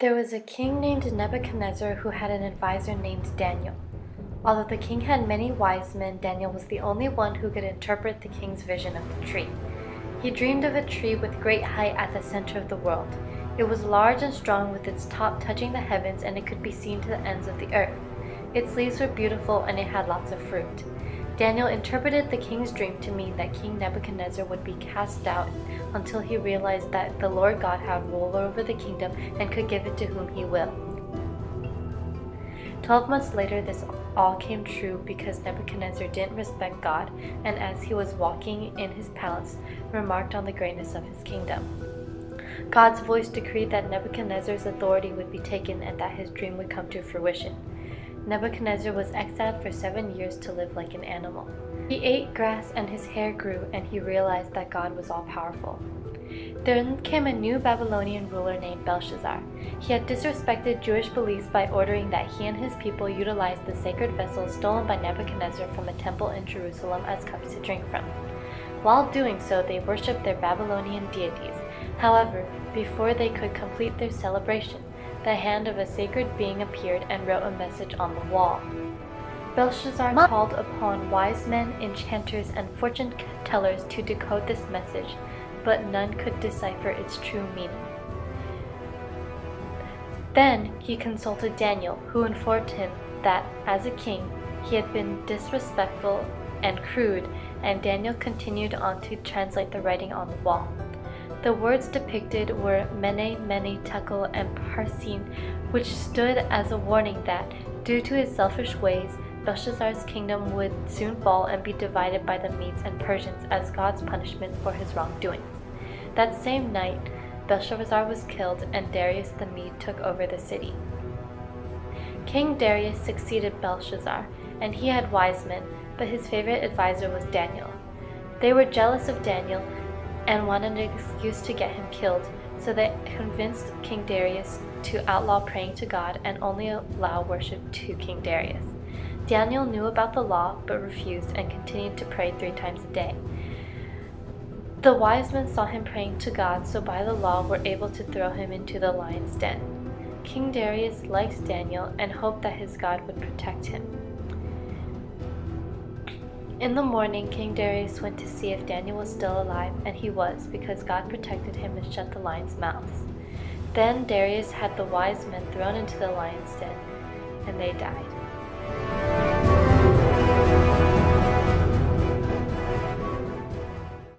There was a king named Nebuchadnezzar who had an advisor named Daniel. Although the king had many wise men, Daniel was the only one who could interpret the king's vision of the tree. He dreamed of a tree with great height at the center of the world. It was large and strong, with its top touching the heavens, and it could be seen to the ends of the earth. Its leaves were beautiful, and it had lots of fruit. Daniel interpreted the king's dream to mean that King Nebuchadnezzar would be cast out until he realized that the Lord God had rule over the kingdom and could give it to whom he will. 12 months later, this all came true because Nebuchadnezzar didn't respect God, and as he was walking in his palace, remarked on the greatness of his kingdom. God's voice decreed that Nebuchadnezzar's authority would be taken and that his dream would come to fruition. Nebuchadnezzar was exiled for 7 years to live like an animal. He ate grass and his hair grew, and he realized that God was all-powerful. Then came a new Babylonian ruler named Belshazzar. He had disrespected Jewish beliefs by ordering that he and his people utilize the sacred vessels stolen by Nebuchadnezzar from a temple in Jerusalem as cups to drink from. While doing so, they worshipped their Babylonian deities. However, before they could complete their celebration, the hand of a sacred being appeared and wrote a message on the wall. Belshazzar called upon wise men, enchanters, and fortune tellers to decode this message, but none could decipher its true meaning. Then he consulted Daniel, who informed him that, as a king, he had been disrespectful and crude, and Daniel continued on to translate the writing on the wall. The words depicted were Mene, Mene, Tekel, and Parsin, which stood as a warning that, due to his selfish ways, Belshazzar's kingdom would soon fall and be divided by the Medes and Persians as God's punishment for his wrongdoings. That same night, Belshazzar was killed, and Darius the Mede took over the city. King Darius succeeded Belshazzar, and he had wise men, but his favorite advisor was Daniel. They were jealous of Daniel and wanted an excuse to get him killed, so they convinced King Darius to outlaw praying to God and only allow worship to King Darius. Daniel knew about the law but refused and continued to pray 3 times a day. The wise men saw him praying to God, so by the law were able to throw him into the lion's den. King Darius liked Daniel and hoped that his God would protect him. In the morning, King Darius went to see if Daniel was still alive, and he was, because God protected him and shut the lions' mouths. Then Darius had the wise men thrown into the lion's den, and they died.